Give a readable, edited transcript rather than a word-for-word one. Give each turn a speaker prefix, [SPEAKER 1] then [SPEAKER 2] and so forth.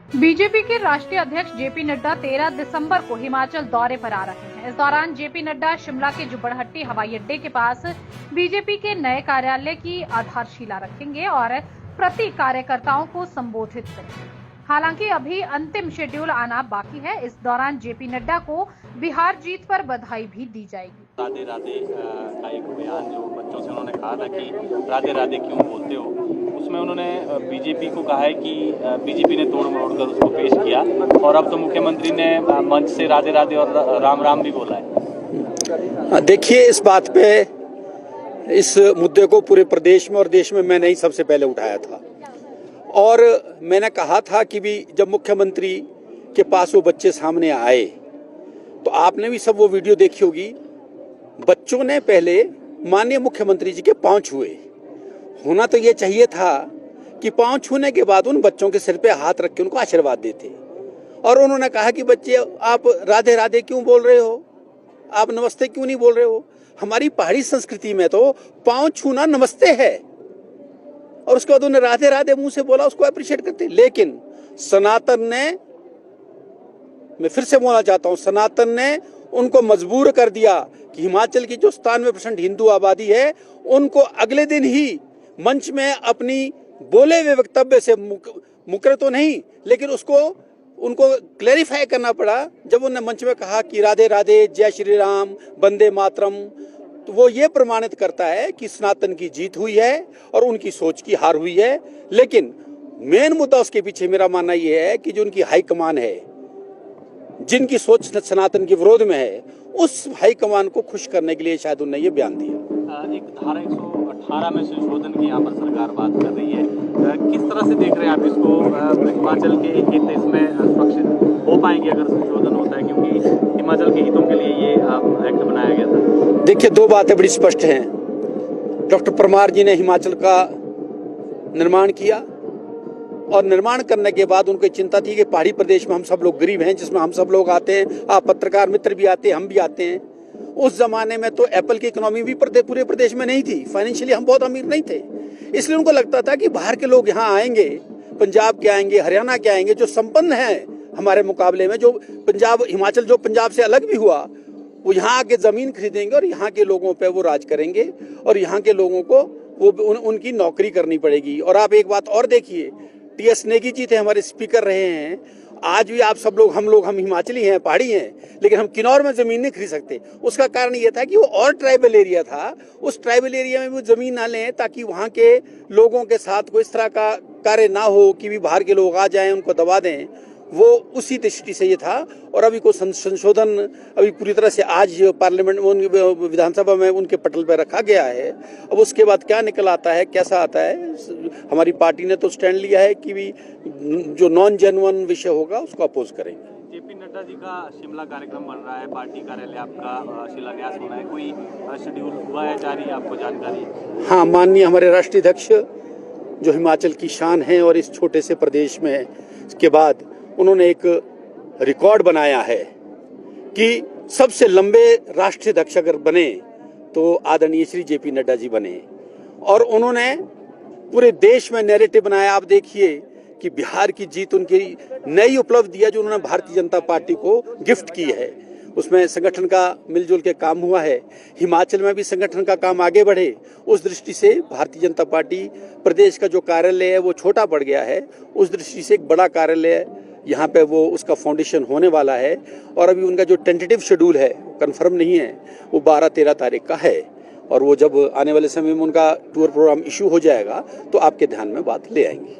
[SPEAKER 1] BJP के राष्ट्रीय अध्यक्ष जेपी नड्डा 13 दिसंबर को हिमाचल दौरे पर आ रहे हैं। इस दौरान जेपी नड्डा शिमला के जुब्बड़हट्टी हवाई अड्डे के पास बीजेपी के नए कार्यालय की आधारशिला रखेंगे और प्रति कार्यकर्ताओं को संबोधित करेंगे। हालांकि अभी अंतिम शेड्यूल आना बाकी है। इस दौरान जेपी नड्डा को बिहार जीत पर बधाई भी दी जाएगी।
[SPEAKER 2] राधे राधे का एक बयान जो बच्चों से उन्होंने कहा था कि राधे राधे क्यों बोलते हो, उसमें उन्होंने बीजेपी को कहा है कि बीजेपी ने तोड़ मरोड़ कर उसको पेश किया और अब तो मुख्यमंत्री ने मंच से राधे राधे और राम राम भी बोला है।
[SPEAKER 3] देखिए, इस बात पे, इस मुद्दे को पूरे प्रदेश में और देश में मैंने ही सबसे पहले उठाया था और मैंने कहा था कि भी जब मुख्यमंत्री के पास वो बच्चे सामने आए तो आपने भी सब वो वीडियो देखी होगी। बच्चों ने पहले माननीय मुख्यमंत्री जी के पांव छुए। होना तो ये चाहिए था कि पांव छूने के बाद उन बच्चों के सिर पे हाथ रख के उनको आशीर्वाद देते और उन्होंने कहा कि बच्चे, आप राधे राधे क्यों बोल रहे हो, आप नमस्ते क्यों नहीं बोल रहे हो। हमारी पहाड़ी संस्कृति में तो पांव छूना नमस्ते है और उसके बाद उन्हें राधे राधे मुंह से बोला, उसको अप्रिशिएट करते। लेकिन सनातन ने, मैं फिर से बोलना चाहता हूं, सनातन ने उनको मजबूर कर दिया कि हिमाचल की जो 97% हिंदू आबादी है उनको अगले दिन ही मंच में अपनी बोले हुए वक्तव्य से मुकर तो नहीं, लेकिन उनको क्लैरिफाई करना पड़ा जब उन्होंने मंच में कहा कि राधे राधे, जय श्री राम, वंदे मातरम। तो वो ये प्रमाणित करता है कि सनातन की जीत हुई है और उनकी सोच की हार हुई है। लेकिन मेन मुद्दा उसके पीछे मेरा मानना ये है कि जो उनकी हाईकमान है, जिनकी सोच सनातन के विरोध में है, उस हाईकमान को खुश करने के लिए शायद उन्होंने ये बयान दिया।
[SPEAKER 2] एक धारा 118 में संशोधन की यहाँ पर सरकार बात कर रही है, किस तरह से देख रहे हैं आप इसको? हिमाचल के हित इसमें सुरक्षित हो पाएंगे अगर संशोधन होता है, क्योंकि हिमाचल के हितों के लिए ये एक्ट बनाया गया था।
[SPEAKER 3] देखिए, दो बातें बड़ी स्पष्ट हैं। डॉक्टर परमार जी ने हिमाचल का निर्माण किया और निर्माण करने के बाद उनको चिंता थी कि पहाड़ी प्रदेश में हम सब लोग गरीब हैं, जिसमें हम सब लोग आते हैं, आप पत्रकार मित्र भी आते हैं, हम भी आते हैं। उस जमाने में तो एप्पल की इकोनॉमी भी पूरे प्रदेश में नहीं थी, फाइनेंशियली हम बहुत अमीर नहीं थे। इसलिए उनको लगता था कि बाहर के लोग यहाँ आएंगे, पंजाब के आएंगे, हरियाणा के आएंगे, जो संपन्न है हमारे मुकाबले में, जो पंजाब, हिमाचल जो पंजाब से अलग भी हुआ, वो यहाँ आके जमीन खरीदेंगे और यहाँ के लोगों पे वो राज करेंगे और यहाँ के लोगों को उनकी नौकरी करनी पड़ेगी। और आप एक बात और देखिए, टीएस नेगी जी थे, हमारे स्पीकर रहे हैं। आज भी आप सब लोग, हम हिमाचली हैं, पहाड़ी हैं, लेकिन हम किन्नौर में जमीन नहीं खरीद सकते। उसका कारण ये था कि वो और ट्राइबल एरिया था, उस ट्राइबल एरिया में वो जमीन ना लें ताकि वहाँ के लोगों के साथ कोई इस तरह का कार्य ना हो कि भी बाहर के लोग आ जाएं, उनको दबा दें। वो उसी दृष्टि से ये था। और अभी कोई संशोधन अभी पूरी तरह से आज पार्लियामेंट में, विधानसभा में उनके पटल पर रखा गया है। अब उसके बाद क्या निकल आता है, कैसा आता है, हमारी पार्टी ने तो स्टैंड लिया है कि भी जो नॉन जेन्युइन विषय होगा उसको अपोज करेंगे।
[SPEAKER 2] जेपी नड्डा जी का शिमला कार्यक्रम बन रहा है, पार्टी कार्यालय आपका शिलान्यास होना है, कोई शेड्यूल हुआ है जारी, आपको जानकारी?
[SPEAKER 3] हाँ, माननीय हमारे राष्ट्रीय अध्यक्ष जो हिमाचल की शान है और इस छोटे से प्रदेश में, इसके बाद उन्होंने एक रिकॉर्ड बनाया है कि सबसे लंबे राष्ट्रीय अध्यक्ष अगर बने तो आदरणीय श्री जेपी नड्डा जी बने और उन्होंने पूरे देश में नैरेटिव बनाया। आप देखिए कि बिहार की जीत उनकी नई उपलब्धि है जो उन्होंने भारतीय जनता पार्टी को गिफ्ट की है। उसमें संगठन का मिलजुल के काम हुआ है। हिमाचल में भी संगठन का काम आगे बढ़े, उस दृष्टि से भारतीय जनता पार्टी प्रदेश का जो कार्यालय है वो छोटा पड़ गया है। उस दृष्टि से एक बड़ा कार्यालय यहाँ पे वो उसका फाउंडेशन होने वाला है और अभी उनका जो टेंटेटिव शेड्यूल है कंफर्म नहीं है, वो 12-13 तारीख का है और वो जब आने वाले समय में उनका टूर प्रोग्राम इशू हो जाएगा तो आपके ध्यान में बात ले आएंगे।